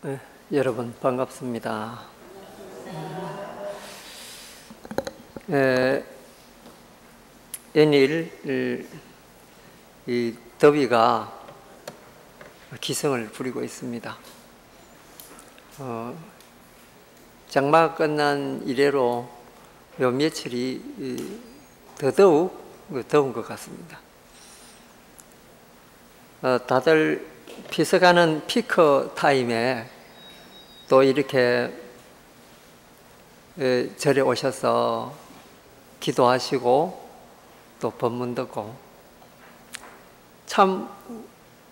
네, 여러분 반갑습니다. 연일 이 더위가 기승을 부리고 있습니다. 장마가 끝난 이래로 요 며칠이 더더욱 더운 것 같습니다. 다들 피서가는 피크 타임에 또 이렇게 절에 오셔서 기도하시고 또 법문 듣고 참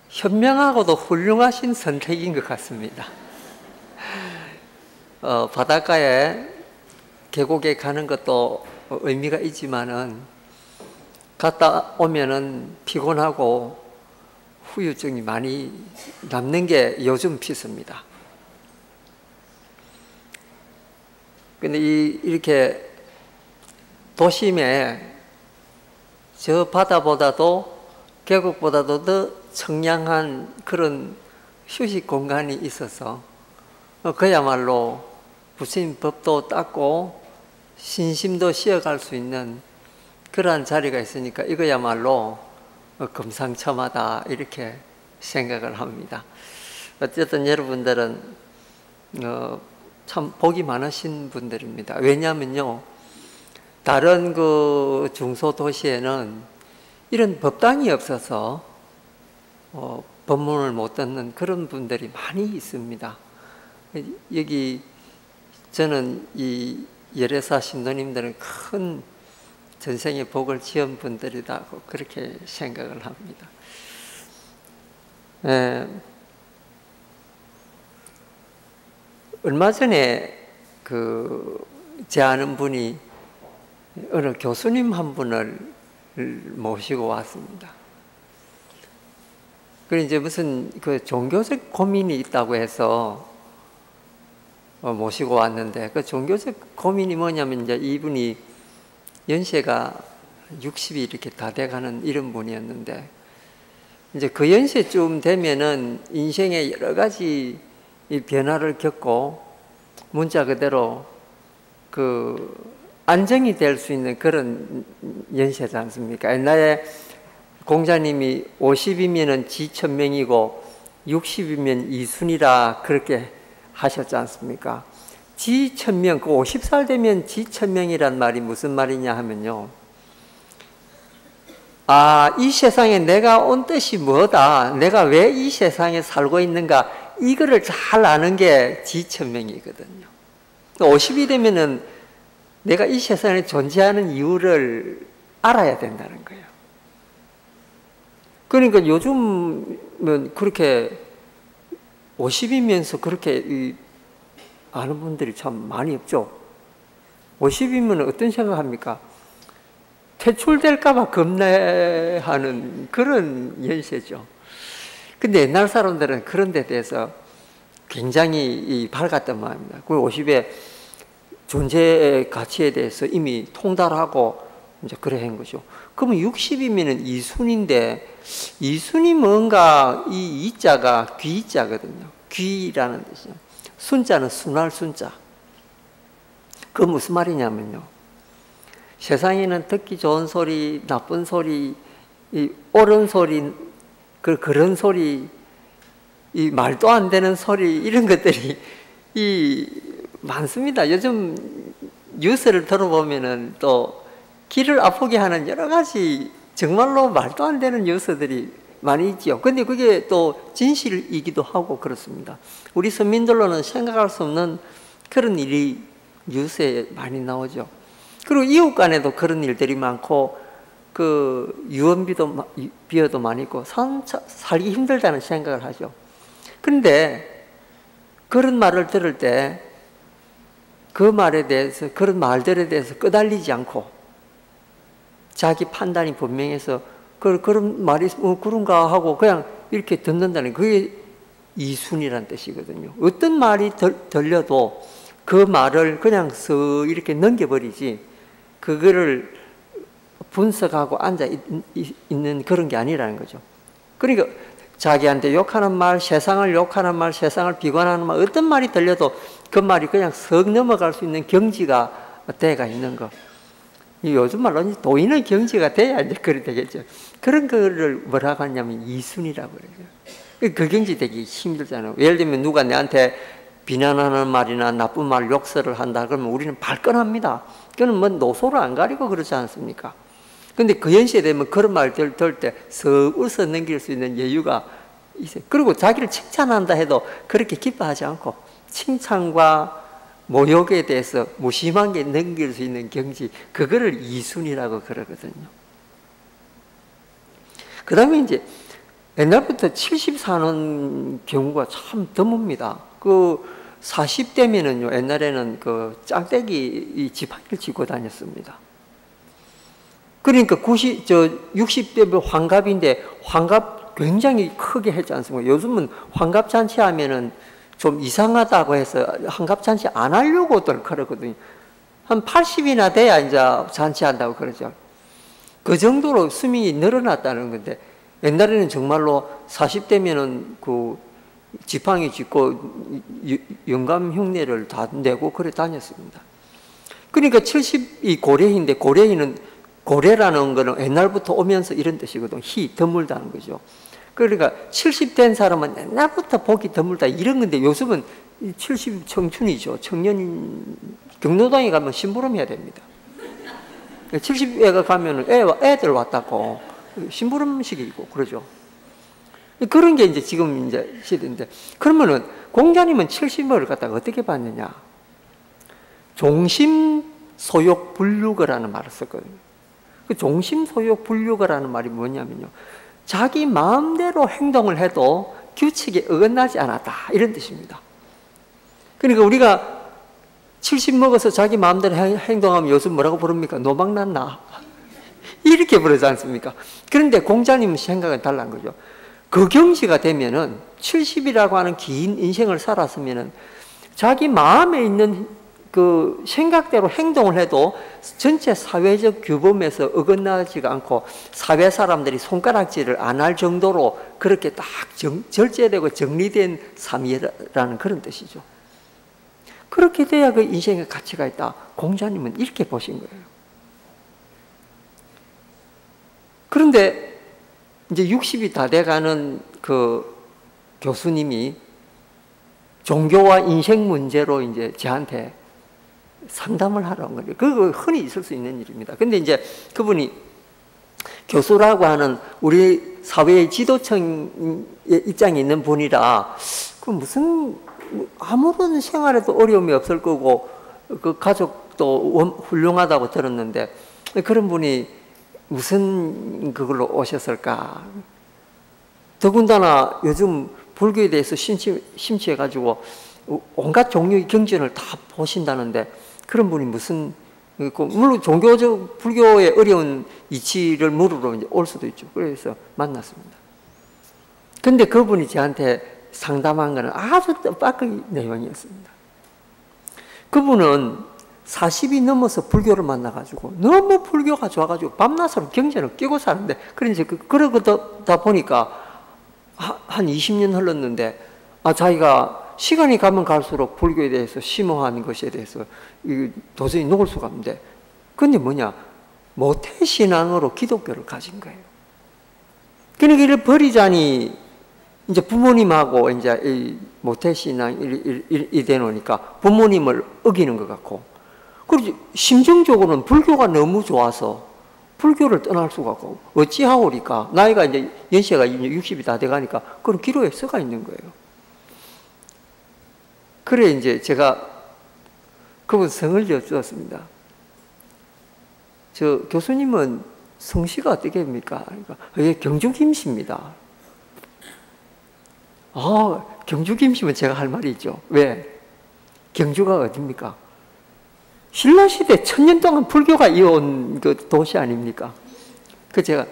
현명하고도 훌륭하신 선택인 것 같습니다. 바닷가에 계곡에 가는 것도 의미가 있지만은 갔다 오면은 피곤하고 후유증이 많이 남는 게 요즘 피서입니다. 근데 이렇게 도심에 저 바다보다도 계곡보다도 더 청량한 그런 휴식 공간이 있어서 그야말로 부처님 법도 닦고 신심도 쉬어갈 수 있는 그러한 자리가 있으니까 이거야말로 금상첨화다 이렇게 생각을 합니다. 어쨌든 여러분들은 참 복이 많으신 분들입니다. 왜냐하면요, 다른 그 중소도시에는 이런 법당이 없어서 법문을 못 듣는 그런 분들이 많이 있습니다. 여기 저는 이 열애사 신도님들은 큰 전생의 복을 지은 분들이라고 그렇게 생각을 합니다. 얼마 전에 제 아는 분이 어느 교수님 한 분을 모시고 왔습니다. 그리고 이제 무슨 그 종교적 고민이 있다고 해서 모시고 왔는데, 그 종교적 고민이 뭐냐면 이제 이분이 연세가 60이 이렇게 다 돼가는 이런 분이었는데, 이제 그 연세쯤 되면은 인생의 여러 가지 이 변화를 겪고 문자 그대로 그 안정이 될 수 있는 그런 연세지 않습니까? 옛날에 공자님이 50이면은 지천명이고 60이면 이순이라 그렇게 하셨지 않습니까? 지천명, 그 50살 되면 지천명이란 말이 무슨 말이냐 하면요, 이 세상에 내가 온 뜻이 뭐다, 내가 왜 이 세상에 살고 있는가, 이거를 잘 아는 게 지천명이거든요. 50이 되면은 내가 이 세상에 존재하는 이유를 알아야 된다는 거예요. 그러니까 요즘은 그렇게 50이면서 그렇게 아는 분들이 참 많이 없죠. 50이면 어떤 생각합니까? 퇴출될까봐 겁내하는 그런 연세죠. 근데 옛날 사람들은 그런 데 대해서 굉장히 밝았단 말입니다. 그 50에 존재의 가치에 대해서 이미 통달하고 이제 그래 한 거죠. 그러면 60이면 이순인데, 이순이 뭔가 이 이자가 귀자거든요. 귀라는 뜻이요. 순자는 순할 순자. 그 무슨 말이냐면요, 세상에는 듣기 좋은 소리, 나쁜 소리, 이 옳은 소리, 그런 소리, 이 말도 안 되는 소리, 이런 것들이 많습니다. 요즘 뉴스를 들어보면은 또 귀를 아프게 하는 여러 가지 정말로 말도 안 되는 뉴스들이 많이 있지요. 근데 그게 또 진실이기도 하고 그렇습니다. 우리 서민들로는 생각할 수 없는 그런 일이 뉴스에 많이 나오죠. 그리고 이웃 간에도 그런 일들이 많고, 그 유언비어도 많이 있고, 살기 힘들다는 생각을 하죠. 그런데 그런 말을 들을 때 그 말에 대해서, 그런 말들에 대해서 끄달리지 않고 자기 판단이 분명해서 그런 말이 그런가 하고 그냥 이렇게 듣는다는, 그게 이순이란 뜻이거든요. 어떤 말이 들려도 그 말을 그냥 쓱 이렇게 넘겨버리지, 그거를 분석하고 앉아 있는 그런 게 아니라는 거죠. 그러니까 자기한테 욕하는 말, 세상을 욕하는 말, 세상을 비관하는 말, 어떤 말이 들려도 그 말이 그냥 썩 넘어갈 수 있는 경지가 때가 있는 거. 요즘 말로 도인의 경지가 돼야 이제 그래 되겠죠. 그런 거를 뭐라고 하냐면 이순이라고 그래요. 그 경지 되기 힘들잖아요. 예를 들면 누가 내한테 비난하는 말이나 나쁜 말, 욕설을 한다 그러면 우리는 발끈합니다. 그건 뭐 노소를 안 가리고 그러지 않습니까? 근데 그 연시에 되면 그런 말 들 때 썩 웃어 넘길 수 있는 여유가 있어요. 그리고 자기를 칭찬한다 해도 그렇게 기뻐하지 않고 칭찬과 모욕에 대해서 무심하게 넘길 수 있는 경지, 그거를 이순이라고 그러거든요. 그 다음에 이제 옛날부터 70 사는 경우가 참 드뭅니다. 그 40대면은요, 옛날에는 그 짝대기 이 지팡이를 쥐고 다녔습니다. 그러니까 60대 환갑인데 환갑 굉장히 크게 했지 않습니까? 요즘은 환갑잔치 하면은 좀 이상하다고 해서 환갑잔치 안 하려고들 그러거든요. 한 80이나 돼야 이제 잔치한다고 그러죠. 그 정도로 수명이 늘어났다는 건데, 옛날에는 정말로 40대면은 그 지팡이 짚고 영감 흉내를 다 내고 그래 다녔습니다. 그러니까 70이 고래인데, 고래라는 거는 옛날부터 오면서 이런 뜻이거든. 희, 드물다는 거죠. 그러니까 70 된 사람은 옛날부터 보기 드물다 이런 건데, 요즘은 70 청춘이죠. 청년, 경로당에 가면 심부름 해야 됩니다. 70애가 가면은 애들 왔다고 심부름식이 있고 그러죠. 그런 게 이제 지금 이제 시대인데, 그러면은 공자님은 70을 갖다가 어떻게 봤느냐? 종심소욕불육어라는 말을 썼거든요. 그 종심소욕불육어라는 말이 뭐냐면요, 자기 마음대로 행동을 해도 규칙에 어긋나지 않았다 이런 뜻입니다. 그러니까 우리가 70 먹어서 자기 마음대로 행동하면 요즘 뭐라고 부릅니까? 노망났나? 이렇게 부르지 않습니까? 그런데 공자님 생각은 달라는 거죠. 그 경지가 되면은 70이라고 하는 긴 인생을 살았으면은 자기 마음에 있는 그 생각대로 행동을 해도 전체 사회적 규범에서 어긋나지가 않고 사회 사람들이 손가락질을 안 할 정도로 그렇게 딱 절제되고 정리된 삶이라는 그런 뜻이죠. 그렇게 돼야 그 인생의 가치가 있다. 공자님은 이렇게 보신 거예요. 그런데 이제 60이 다 돼가는 그 교수님이 종교와 인생 문제로 이제 저한테 상담을 하러 온 거예요. 그거 흔히 있을 수 있는 일입니다. 근데 이제 그분이 교수라고 하는 우리 사회의 지도층의 입장에 있는 분이라 그 무슨 아무런 생활에도 어려움이 없을 거고 그 가족도 훌륭하다고 들었는데 그런 분이 무슨 그걸로 오셨을까? 더군다나 요즘 불교에 대해서 심취해가지고 온갖 종류의 경전을 다 보신다는데 그런 분이 무슨, 물론 종교적 불교의 어려운 이치를 물으러 이제 올 수도 있죠. 그래서 만났습니다. 근데 그분이 저한테 상담한 거는 아주 뜻밖의 내용이었습니다. 그분은 40이 넘어서 불교를 만나가지고 너무 불교가 좋아가지고 밤낮으로 경전을 끼고 사는데, 그러니까 그러다 보니까 한 20년 흘렀는데 자기가 시간이 가면 갈수록 불교에 대해서 심오한 것에 대해서 도저히 놓을 수가 없는데, 근데 뭐냐, 모태신앙으로 기독교를 가진 거예요. 그러니까 이를 버리자니 이제 부모님하고 이제 이 모태신앙이 되노니까 부모님을 어기는 것 같고, 그리고 심정적으로는 불교가 너무 좋아서 불교를 떠날 수가 없고, 어찌하오리까 나이가 이제 연세가 60이 다 돼가니까 그런 기로에 서가 있는 거예요. 그래 이제 제가 그분 성을 여쭈었습니다. 저 교수님은 성씨가 어떻게 됩니까? 그러니까 예, 경주 김씨입니다. 경주 김씨면 제가 할 말이 있죠. 왜? 경주가 어딥니까? 신라시대 1000년 동안 불교가 이어온 그 도시 아닙니까? 제가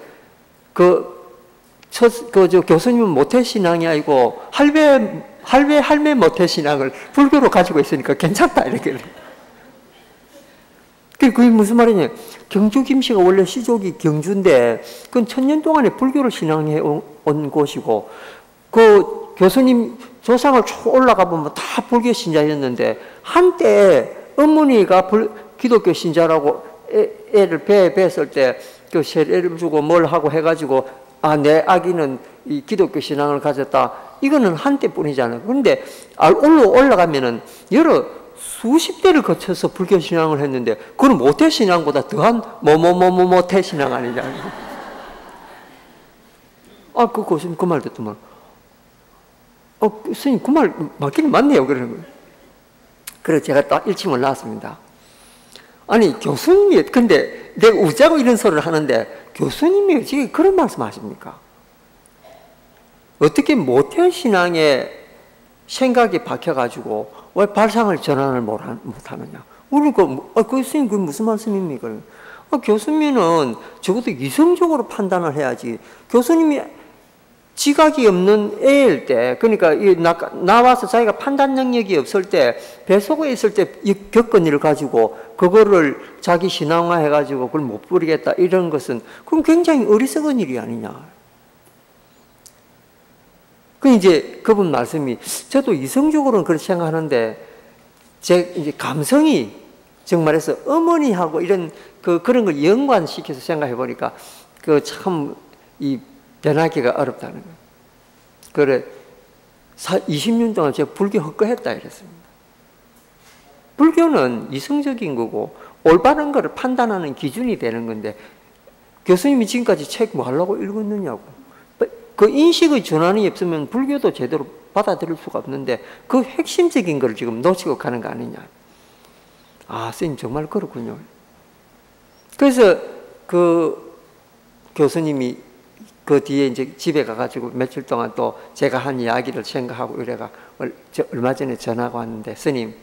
저 교수님은 모태신앙이 아니고 할매 모태신앙을 불교로 가지고 있으니까 괜찮다 이렇게. 그게 무슨 말이냐? 경주 김씨가 원래 시족이 경주인데 그건 1000년 동안에 불교를 신앙해 온 곳이고, 그 교수님 조상을 쭉 올라가 보면 다 불교 신자였는데, 한때 어머니가 기독교 신자라고 애를 배에 뱄을 때 그 세례를 주고 뭘 하고 해가지고, 아, 내 아기는 이 기독교 신앙을 가졌다. 이거는 한때뿐이잖아요. 그런데 올라가면은 여러 수십 대를 거쳐서 불교 신앙을 했는데, 그건 모태 신앙보다 더한 모태 신앙 아니냐. 아, 그 교수님 그 말 듣더만, 스님 그 말 맞긴 맞네요. 그러는 거예요. 그래서 제가 딱 일침을 놨습니다. 아니, 교수님이, 근데 내가 웃자고 이런 소리를 하는데, 교수님이 지금 그런 말씀 하십니까? 어떻게 모태신앙에 생각이 박혀가지고 왜 발상을 전환을 못하느냐? 그러니까, 교수님, 그게 무슨 말씀입니까? 교수님은 적어도 이성적으로 판단을 해야지. 교수님이 지각이 없는 애일 때, 그러니까 나와서 자기가 판단 능력이 없을 때, 뱃속에 있을 때 겪은 일을 가지고 그거를 자기 신앙화 해가지고 그걸 못 부리겠다 이런 것은 그럼 굉장히 어리석은 일이 아니냐. 그 이제 그분 말씀이, 저도 이성적으로는 그렇게 생각하는데 제 이제 감성이 정말해서 어머니하고 이런 그런 걸 연관시켜서 생각해 보니까 그 참 이 변하기가 어렵다는 거예요. 그래, 20년 동안 제가 불교 헛거했다 이랬습니다. 불교는 이성적인 거고 올바른 거를 판단하는 기준이 되는 건데, 교수님이 지금까지 책 뭐 하려고 읽었느냐고. 그 인식의 전환이 없으면 불교도 제대로 받아들일 수가 없는데, 그 핵심적인 걸 지금 놓치고 가는 거 아니냐. 아, 선생님 정말 그렇군요. 그래서 그 교수님이 그 뒤에 이제 집에 가가지고 며칠 동안 또 제가 한 이야기를 생각하고 이래가 얼마 전에 전화가 왔는데, 스님,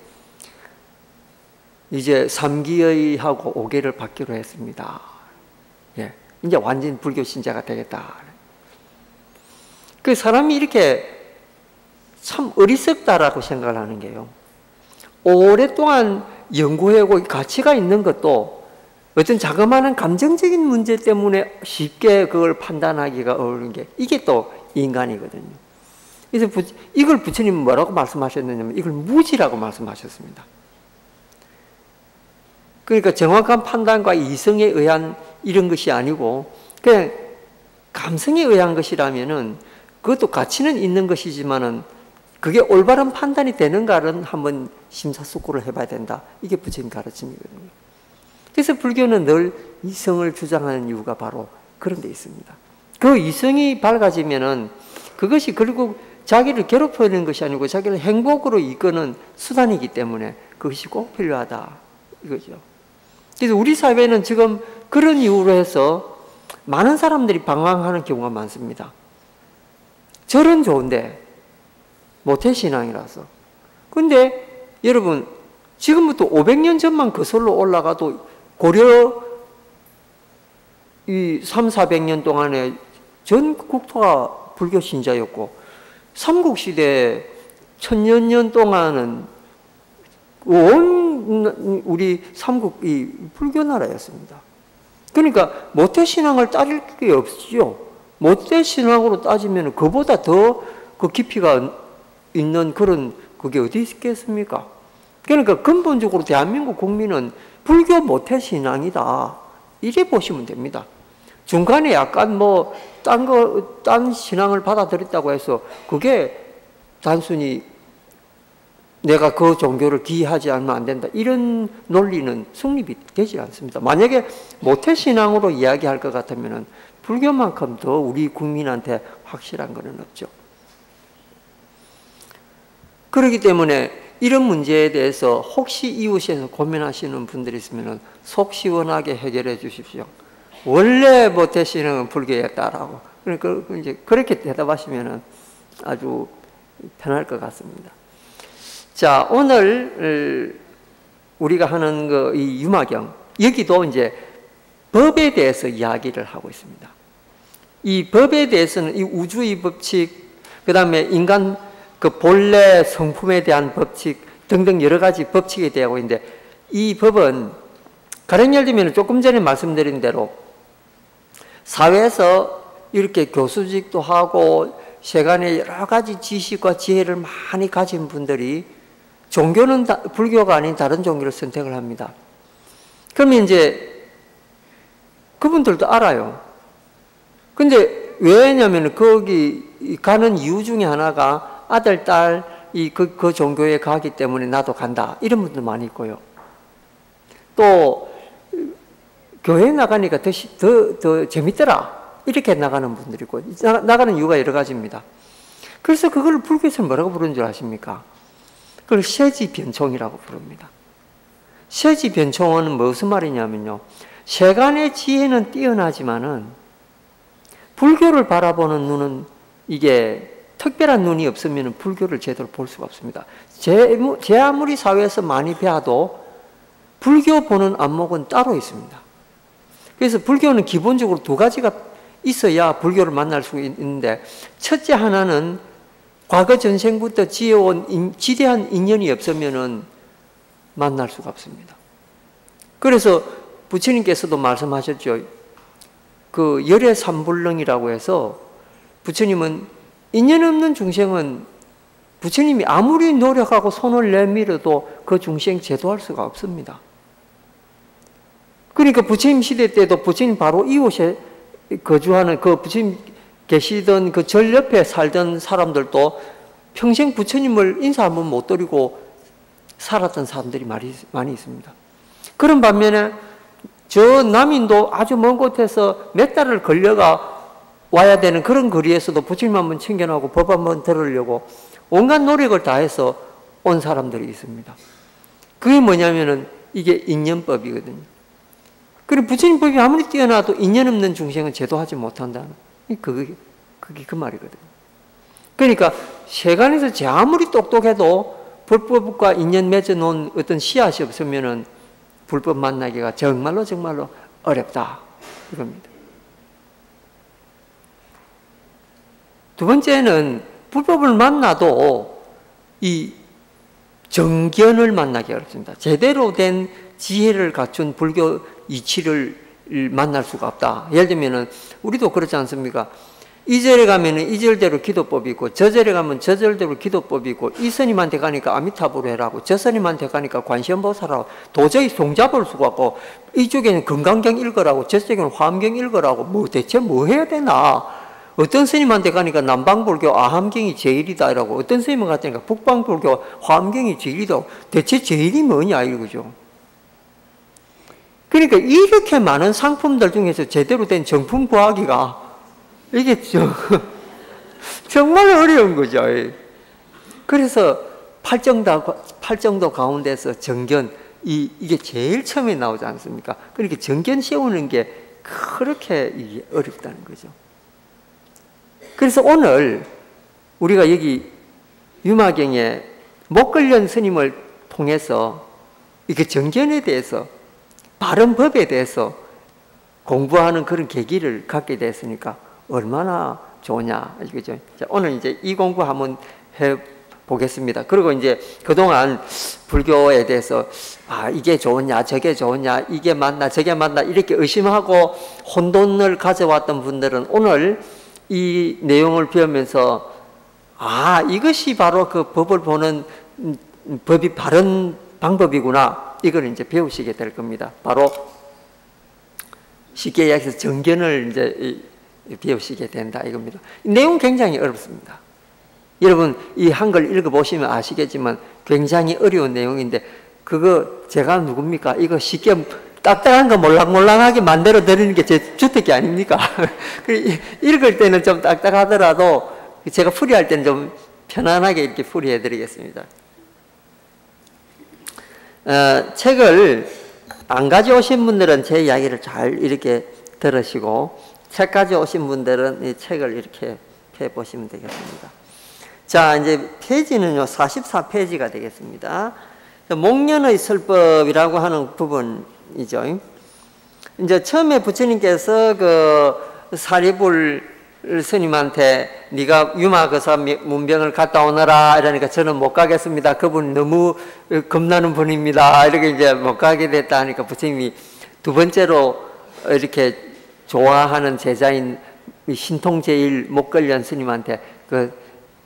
이제 3기의하고 5계를 받기로 했습니다. 예, 이제 완전 불교 신자가 되겠다. 그 사람이 이렇게 참 어리석다라고 생각을 하는 게요. 오랫동안 연구하고 가치가 있는 것도 어떤 자그마한 감정적인 문제 때문에 쉽게 그걸 판단하기가 어려운 게, 이게 또 인간이거든요. 그래서 이걸 부처님은 뭐라고 말씀하셨느냐면 이걸 무지라고 말씀하셨습니다. 그러니까 정확한 판단과 이성에 의한 이런 것이 아니고 그냥 감성에 의한 것이라면은 그것도 가치는 있는 것이지만은 그게 올바른 판단이 되는가는 한번 심사숙고를 해봐야 된다. 이게 부처님 가르침이거든요. 그래서 불교는 늘 이성을 주장하는 이유가 바로 그런 데 있습니다. 그 이성이 밝아지면은 그것이 결국 자기를 괴롭히는 것이 아니고 자기를 행복으로 이끄는 수단이기 때문에 그것이 꼭 필요하다 이거죠. 그래서 우리 사회는 지금 그런 이유로 해서 많은 사람들이 방황하는 경우가 많습니다. 절은 좋은데 모태신앙이라서. 근데 여러분, 지금부터 500년 전만 거슬러 올라가도 고려 이 300~400년 동안에 전 국토가 불교 신자였고, 삼국시대 1000년 동안은 온 우리 삼국이 불교 나라였습니다. 그러니까 모태신앙을 따질 게 없죠. 모태신앙으로 따지면 그보다 더 그 깊이가 있는 그런 그게 어디 있겠습니까? 그러니까 근본적으로 대한민국 국민은 불교 모태신앙이다. 이래 보시면 됩니다. 중간에 약간 뭐 딴 신앙을 받아들였다고 해서 그게 단순히 내가 그 종교를 기하지 않으면 안 된다. 이런 논리는 성립이 되지 않습니다. 만약에 모태신앙으로 이야기할 것 같으면 불교만큼 더 우리 국민한테 확실한 것은 없죠. 그렇기 때문에 이런 문제에 대해서 혹시 이웃에서 고민하시는 분들이 있으면 속 시원하게 해결해 주십시오. 원래 모태신앙은 불교였다라고. 그러니까 이제 그렇게 대답하시면 아주 편할 것 같습니다. 자, 오늘 우리가 하는 이 유마경, 여기도 이제 법에 대해서 이야기를 하고 있습니다. 이 법에 대해서는 이 우주의 법칙, 그 다음에 인간 그 본래 성품에 대한 법칙 등등 여러 가지 법칙이 되고 있는데, 이 법은 가령 예를 들면 조금 전에 말씀드린 대로 사회에서 이렇게 교수직도 하고 세간에 여러 가지 지식과 지혜를 많이 가진 분들이 종교는 불교가 아닌 다른 종교를 선택을 합니다. 그러면 이제 그분들도 알아요. 근데 왜냐면 거기 가는 이유 중에 하나가 아들, 딸, 그 종교에 가기 때문에 나도 간다. 이런 분들 많이 있고요. 또, 교회 나가니까 더 재밌더라. 이렇게 나가는 분들이고, 나가는 이유가 여러 가지입니다. 그래서 그걸 불교에서 뭐라고 부르는 줄 아십니까? 그걸 세지변총이라고 부릅니다. 세지변총은 무슨 말이냐면요. 세간의 지혜는 뛰어나지만은 불교를 바라보는 눈은 이게 특별한 눈이 없으면 불교를 제대로 볼 수가 없습니다. 제 아무리 사회에서 많이 배워도 불교 보는 안목은 따로 있습니다. 그래서 불교는 기본적으로 두 가지가 있어야 불교를 만날 수 있는데, 첫째 하나는 과거 전생부터 지어온 지대한 인연이 없으면은 만날 수가 없습니다. 그래서 부처님께서도 말씀하셨죠. 그 열의 삼불능이라고 해서 부처님은 인연 없는 중생은 부처님이 아무리 노력하고 손을 내밀어도 그 중생 제도할 수가 없습니다. 그러니까 부처님 시대 때도 부처님 바로 이웃에 거주하는 그 부처님 계시던 그 절 옆에 살던 사람들도 평생 부처님을 인사 한번 못 드리고 살았던 사람들이 많이 있습니다. 그런 반면에 저 남인도 아주 먼 곳에서 몇 달을 걸려가 와야 되는 그런 거리에서도 부처님 한번 챙겨나고 법 한번 들으려고 온갖 노력을 다해서 온 사람들이 있습니다. 그게 뭐냐면은 이게 인연법이거든요. 그리고 부처님 법이 아무리 뛰어나도 인연 없는 중생은 제도하지 못한다는 그게 그 말이거든요. 그러니까 세간에서 제 아무리 똑똑해도 불법과 인연 맺어놓은 어떤 씨앗이 없으면은 불법 만나기가 정말로 어렵다 이겁니다. 두 번째는 불법을 만나도 이 정견을 만나기 어렵습니다. 제대로 된 지혜를 갖춘 불교 이치를 만날 수가 없다. 예를 들면은 우리도 그렇지 않습니까? 이 절에 가면은 이 절대로 기도법이 있고, 저 절에 가면 저 절대로 기도법이 있고, 이 스님한테 가니까 아미타불을 해라고, 저 스님한테 가니까 관세음보살하고, 도저히 송잡을 수가 없고, 이쪽에는 금강경 읽으라고, 저쪽에는 화엄경 읽으라고, 대체 뭐 해야 되나? 어떤 스님한테 가니까 남방불교 아함경이 제일이다 이라고, 어떤 스님한테 가니까 북방불교 화엄경이 제일이다. 대체 제일이 뭐냐 이거죠. 그러니까 이렇게 많은 상품들 중에서 제대로 된 정품 구하기가 이게 정말 어려운 거죠. 그래서 팔정도 가운데서 정견, 이게 제일 처음에 나오지 않습니까? 그러니까 정견 세우는 게 그렇게 이게 어렵다는 거죠. 그래서 오늘 우리가 여기 유마경에 목걸련 스님을 통해서 이렇게 정견에 대해서, 바른 법에 대해서 공부하는 그런 계기를 갖게 됐으니까 얼마나 좋냐, 이거죠. 자, 오늘 이제 이 공부 한번 해 보겠습니다. 그리고 이제 그동안 불교에 대해서 이게 좋으냐, 저게 좋으냐, 이게 맞나, 저게 맞나 이렇게 의심하고 혼돈을 가져왔던 분들은 오늘 이 내용을 배우면서 이것이 바로 그 법을 보는 법이 바른 방법이구나, 이걸 이제 배우시게 될 겁니다. 바로 쉽게 이야기해서 정견을 이제 배우시게 된다 이겁니다. 내용 굉장히 어렵습니다. 여러분 이 한글 읽어보시면 아시겠지만 굉장히 어려운 내용인데, 그거 제가 누굽니까? 이거 쉽게 딱딱한 거 몰랑몰랑하게 만들어 드리는 게 제 주특기 아닙니까? 읽을 때는 좀 딱딱하더라도 제가 풀이할 때는 좀 편안하게 이렇게 풀이해 드리겠습니다. 책을 안 가져오신 분들은 제 이야기를 잘 이렇게 들으시고, 책 가져오신 분들은 이 책을 이렇게 펴보시면 되겠습니다. 자, 이제 페이지는요 44페이지가 되겠습니다. 목련의 설법이라고 하는 부분이죠. 이제 처음에 부처님께서 그 사리불 스님한테 네가 유마거사 문병을 갔다 오너라 이러니까 저는 못 가겠습니다. 그분 너무 겁나는 분입니다. 이렇게 이제 못 가게 됐다 하니까 부처님이 두 번째로 이렇게 좋아하는 제자인 신통제일 목걸련 스님한테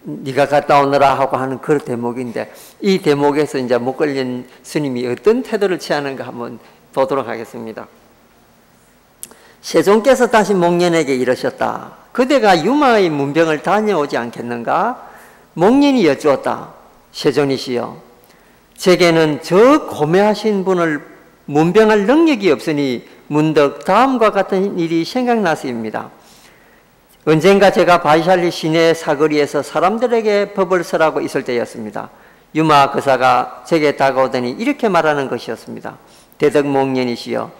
네가 갔다 오너라 하고 하는 그 대목인데, 이 대목에서 이제 목걸련 스님이 어떤 태도를 취하는가 한번 보도록 하겠습니다. 세종께서 다시 목련에게 이르셨다. 그대가 유마의 문병을 다녀오지 않겠는가? 목련이 여쭈었다. 세존이시여, 제게는 저 고매하신 분을 문병할 능력이 없으니 문득 다음과 같은 일이 생각나서입니다. 언젠가 제가 바이샬리 시내 사거리에서 사람들에게 법을 설하고 있을 때였습니다. 유마 거사가 제게 다가오더니 이렇게 말하는 것이었습니다. 대덕목련이시여,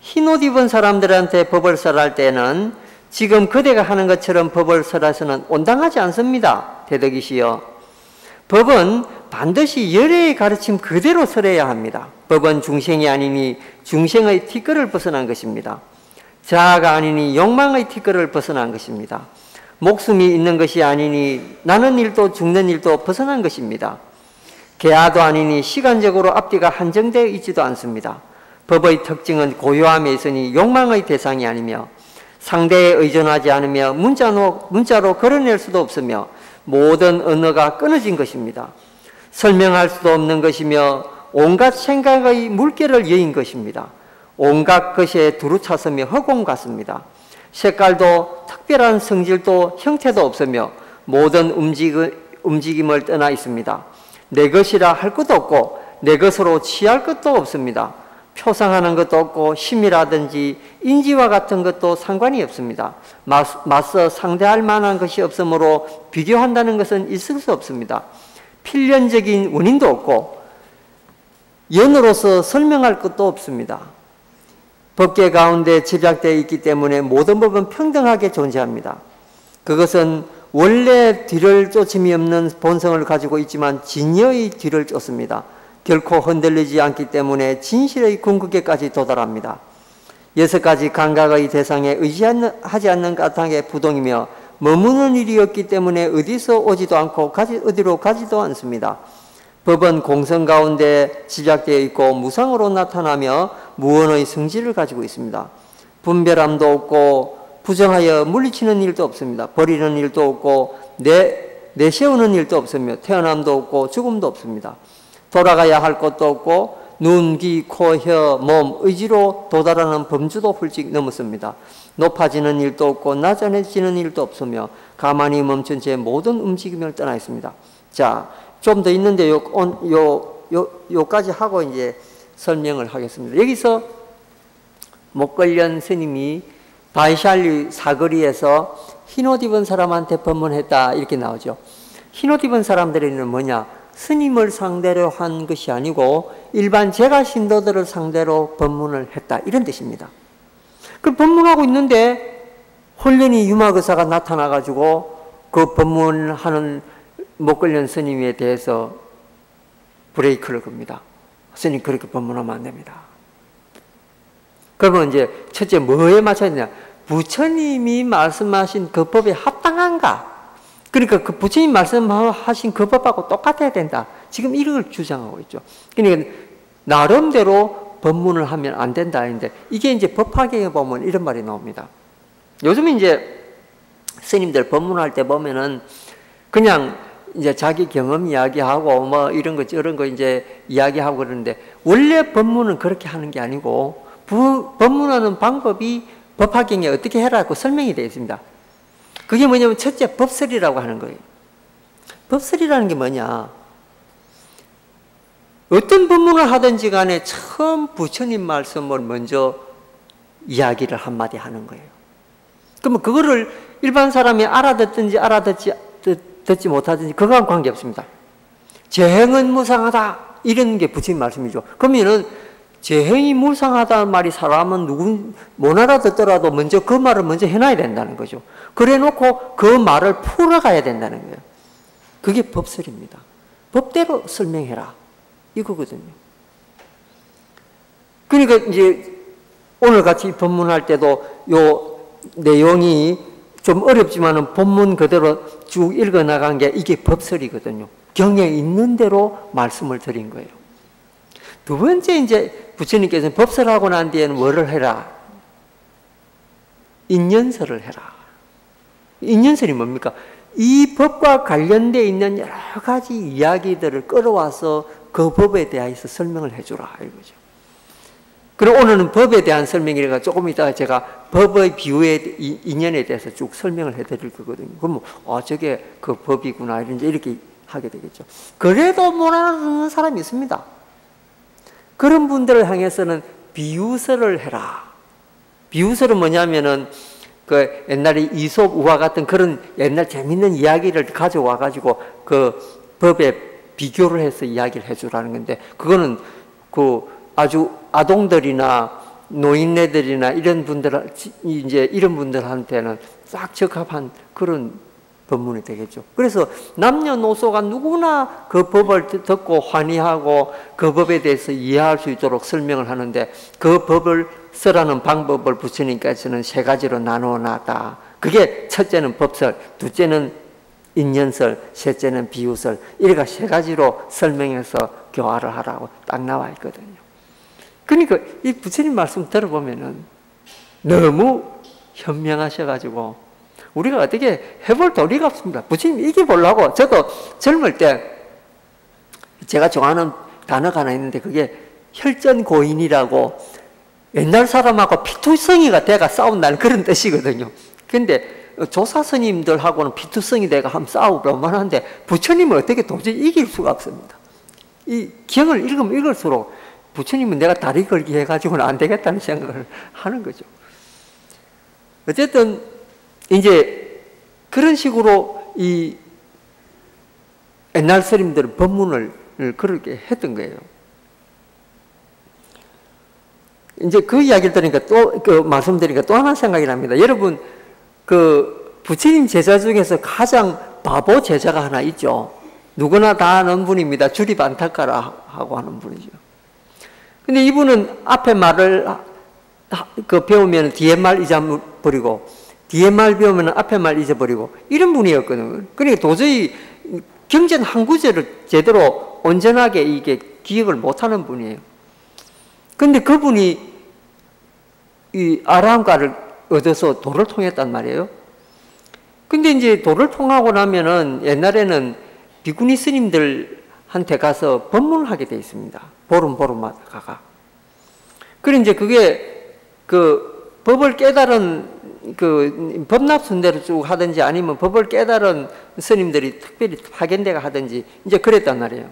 흰옷 입은 사람들한테 법을 설할 때는 지금 그대가 하는 것처럼 법을 설해서는 온당하지 않습니다. 대덕이시여, 법은 반드시 열애의 가르침 그대로 설해야 합니다. 법은 중생이 아니니 중생의 티끌을 벗어난 것입니다. 자아가 아니니 욕망의 티끌을 벗어난 것입니다. 목숨이 있는 것이 아니니 나는 일도 죽는 일도 벗어난 것입니다. 계하도 아니니 시간적으로 앞뒤가 한정되어 있지도 않습니다. 법의 특징은 고요함에 있으니 욕망의 대상이 아니며 상대에 의존하지 않으며 문자로 걸어낼 수도 없으며 모든 언어가 끊어진 것입니다. 설명할 수도 없는 것이며 온갖 생각의 물결을 여인 것입니다. 온갖 것에 두루 찼으며 허공 같습니다. 색깔도 특별한 성질도 형태도 없으며 모든 움직임을 떠나 있습니다. 내 것이라 할 것도 없고 내 것으로 취할 것도 없습니다. 표상하는 것도 없고 심이라든지 인지와 같은 것도 상관이 없습니다. 맞서 상대할 만한 것이 없으므로 비교한다는 것은 있을 수 없습니다. 필연적인 원인도 없고 연으로서 설명할 것도 없습니다. 법계 가운데 집약되어 있기 때문에 모든 법은 평등하게 존재합니다. 그것은 원래 뒤를 쫓음이 없는 본성을 가지고 있지만 진여의 뒤를 쫓습니다. 결코 흔들리지 않기 때문에 진실의 궁극에까지 도달합니다. 6가지 감각의 대상에 의지하지 않는 까닭의 부동이며 머무는 일이 없기 때문에 어디서 오지도 않고 어디로 가지도 않습니다. 법은 공성 가운데 집약되어 있고 무상으로 나타나며 무언의 성질을 가지고 있습니다. 분별함도 없고 부정하여 물리치는 일도 없습니다. 버리는 일도 없고 내세우는 일도 없으며 태어남도 없고 죽음도 없습니다. 돌아가야 할 것도 없고 눈, 귀, 코, 혀, 몸, 의지로 도달하는 범주도 훌쩍 넘었습니다. 높아지는 일도 없고 낮아지는 일도 없으며 가만히 멈춘 채 모든 움직임을 떠나 있습니다. 자, 좀 더 있는데 요까지 하고 이제 설명을 하겠습니다. 여기서 목걸련 스님이 바이샬리 사거리에서 흰옷 입은 사람한테 법문했다 이렇게 나오죠. 흰옷 입은 사람들에는 뭐냐? 스님을 상대로 한 것이 아니고 일반 제가 신도들을 상대로 법문을 했다 이런 뜻입니다. 그 법문하고 있는데 홀련히 유마거사가 나타나가지고 그 법문하는 목걸련 스님에 대해서 브레이크를 겁니다. 스님 그렇게 법문하면 안 됩니다. 그러면 이제 첫째 뭐에 맞춰야 되냐? 부처님이 말씀하신 그 법에 합당한가? 그러니까 그 부처님 말씀하신 그 법하고 똑같아야 된다. 지금 이걸 주장하고 있죠. 그러니까 나름대로 법문을 하면 안 된다 했는데 이게 이제 법화경에 보면 이런 말이 나옵니다. 요즘 이제 스님들 법문할 때 보면은 그냥 이제 자기 경험 이야기하고 뭐 이런 거 저런 거 이제 이야기하고 그러는데 원래 법문은 그렇게 하는 게 아니고 법문하는 방법이 법화경에 어떻게 해라고 설명이 되어 있습니다. 그게 뭐냐면 첫째 법설이라고 하는 거예요. 법설이라는 게 뭐냐? 어떤 법문을 하든지 간에 처음 부처님 말씀을 먼저 이야기를 한마디 하는 거예요. 그러면 그거를 일반 사람이 알아듣든지 듣지 못하든지 그거와 관계없습니다. 재행은 무상하다 이런 게 부처님 말씀이죠. 그러면은 재행이 무상하다는 말이 사람은 못 알아듣더라도 먼저 그 말을 먼저 해놔야 된다는 거죠. 그래 놓고 그 말을 풀어가야 된다는 거예요. 그게 법설입니다. 법대로 설명해라 이거거든요. 그러니까 이제 오늘 같이 법문할 때도 요 내용이 좀 어렵지만은 본문 그대로 쭉 읽어 나간 게 이게 법설이거든요. 경에 있는 대로 말씀을 드린 거예요. 두 번째 이제 부처님께서는 법설하고 난 뒤에는 뭐를 해라? 인연설을 해라. 인연설이 뭡니까? 이 법과 관련되어 있는 여러 가지 이야기들을 끌어와서 그 법에 대해서 설명을 해주라 이거죠. 그리고 오늘은 법에 대한 설명이라 조금 이따가 제가 법의 비유의 인연에 대해서 쭉 설명을 해드릴 거거든요. 그럼 저게 그 법이구나 이렇게 하게 되겠죠. 그래도 못 알아듣는 사람이 있습니다. 그런 분들을 향해서는 비유설을 해라. 비유설은 뭐냐면은 그 옛날에 이솝 우화 같은 그런 옛날 재밌는 이야기를 가져와 가지고 그 법에 비교를 해서 이야기를 해주라는 건데, 그거는 그 아주 아동들이나 노인네들이나 이런 분들, 이제 이런 분들한테는 싹 적합한 그런 법문이 되겠죠. 그래서 남녀노소가 누구나 그 법을 듣고 환희하고 그 법에 대해서 이해할 수 있도록 설명을 하는데, 그 법을 쓰라는 방법을 부처님께서는 세 가지로 나누어 놨다. 그게 첫째는 법설, 둘째는 인연설, 셋째는 비유설, 이래가 세 가지로 설명해서 교화를 하라고 딱 나와 있거든요. 그러니까 이 부처님 말씀 들어보면은 너무 현명하셔가지고 우리가 어떻게 해볼 도리가 없습니다. 부처님 이겨보려고. 저도 젊을 때 제가 좋아하는 단어가 하나 있는데, 그게 혈전고인이라고, 옛날 사람하고 피투성이가 돼가 싸운다는 그런 뜻이거든요. 근데 조사 스님들하고는 피투성이 돼가 한번 싸우고 만한데, 부처님은 어떻게 도저히 이길 수가 없습니다. 이 경을 읽으면 읽을수록 부처님은 내가 다리 걸기 해가지고는 안 되겠다는 생각을 하는 거죠. 어쨌든 이제 그런 식으로 이 옛날 스님들은 법문을 그렇게 했던 거예요. 이제 그 이야기를 들으니까 또 그 말씀드리니까 또 하나 생각이 납니다. 여러분, 그 부처님 제자 중에서 가장 바보 제자가 하나 있죠. 누구나 다 아는 분입니다. 주리반타카라고 하는 분이죠. 근데 이분은 앞에 말을 그 배우면 뒤에 말 잊어버리고, 뒤에 말 배우면 앞에 말 잊어버리고, 이런 분이었거든요. 그러니까 도저히 경전 한 구절을 제대로 온전하게 이게 기억을 못하는 분이에요. 근데 그분이 이 아라함가를 얻어서 도를 통했단 말이에요. 근데 이제 도를 통하고 나면은 옛날에는 비구니 스님들한테 가서 법문을 하게 돼 있습니다. 보름마다 가가. 그리고 이제 그게 그 법을 깨달은 그 법납순대로 쭉 하든지, 아니면 법을 깨달은 스님들이 특별히 파견대가 하든지 이제 그랬단 말이에요.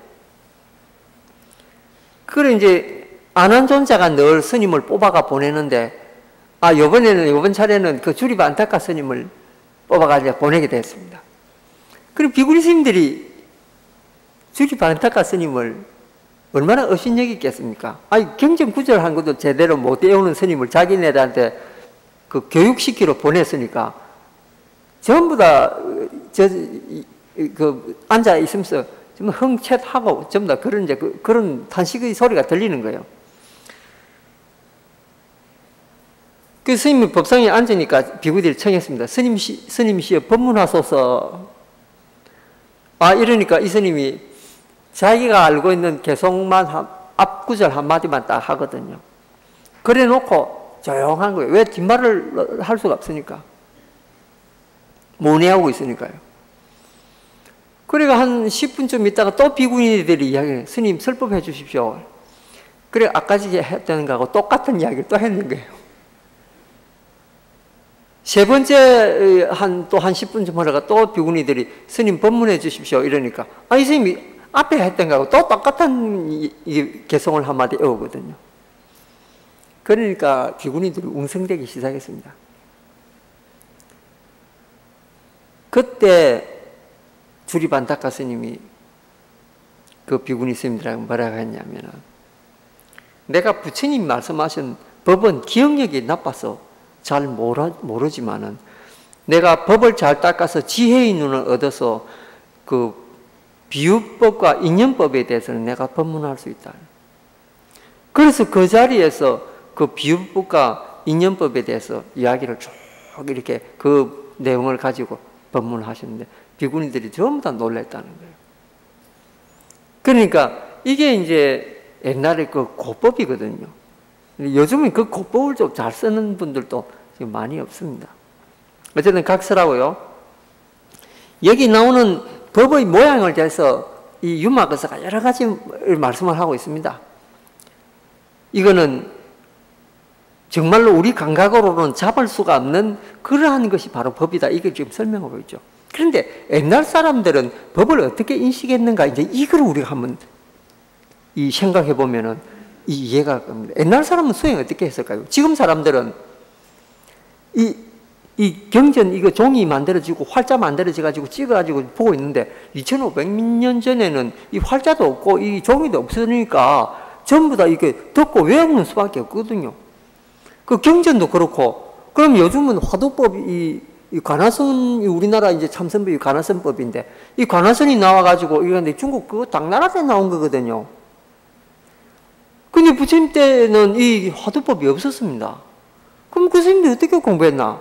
그래 이제 안한존자가 늘 스님을 뽑아가 보내는데, 이번 차례는 그 주리반타카 스님을 뽑아가지고 보내게 됐습니다. 그리고 비구니 스님들이 주리반타카 스님을 얼마나 업신여기 있겠습니까? 경전 구절한 것도 제대로 못 외우는 스님을 자기네들한테 그 교육시키러 보냈으니까 전부 다 앉아 있으면서 좀 흥칫하고 전부 다 그런 그런 탄식의 소리가 들리는 거예요. 그 스님이 법상에 앉으니까 비구들이 청했습니다. 스님이시여 법문하소서. 이러니까 이 스님이 자기가 알고 있는 개성만 앞구절 한마디만 딱 하거든요. 그래 놓고 조용한 거예요. 왜 뒷말을 할 수가 없으니까. 모내하고 있으니까요. 그러니까 한 10분쯤 있다가 또 비구니들이 이야기해요. 스님 설법해 주십시오. 그래 아까 전에 했던 거하고 똑같은 이야기를 또 했는 거예요. 세 번째 또 한 10분쯤 하다가 또 비구니들이 스님 법문해 주십시오 이러니까 이 스님이 앞에 했던 거하고 또 똑같은 개성을 한마디 외우거든요. 그러니까 비구니들이 웅성대기 시작했습니다. 그때 주리반타카 스님이 그 비구니 스님들하고 뭐라고 했냐면, 내가 부처님 말씀하신 법은 기억력이 나빠서 잘 모르지만은 내가 법을 잘 닦아서 지혜의 눈을 얻어서 그 비유법과 인연법에 대해서는 내가 법문할 수 있다. 그래서 그 자리에서 그 비유법과 인연법에 대해서 이야기를 쭉 이렇게 그 내용을 가지고 법문을 하셨는데 비구니들이 전부 다 놀랬다는 거예요. 그러니까 이게 이제 옛날에 그 고법이거든요. 요즘은 그 고법을 좀 잘 쓰는 분들도 지금 많이 없습니다. 어쨌든 각설하고요. 여기 나오는 법의 모양을 대해서 이 유마거사가 여러 가지 말씀을 하고 있습니다. 이거는 정말로 우리 감각으로는 잡을 수가 없는 그러한 것이 바로 법이다. 이걸 지금 설명하고 있죠. 그런데 옛날 사람들은 법을 어떻게 인식했는가, 이제 이걸 우리가 한번 생각해 보면은 이해가 갑니다. 옛날 사람은 수행 어떻게 했을까요? 지금 사람들은 이 경전, 이거 종이 만들어지고 활자 만들어져가지고 찍어가지고 보고 있는데 2500년 전에는 이 활자도 없고 이 종이도 없으니까 전부 다 이렇게 듣고 외우는 수밖에 없거든요. 그 경전도 그렇고, 그럼 요즘은 화두법이 이 관화선, 우리나라 이제 참선법이 관화선법인데, 이 관화선이 나와가지고, 이건데 중국 그 당나라 때 나온 거거든요. 근데 부처님 때는 이 화두법이 없었습니다. 그럼 그 스님들이 어떻게 공부했나?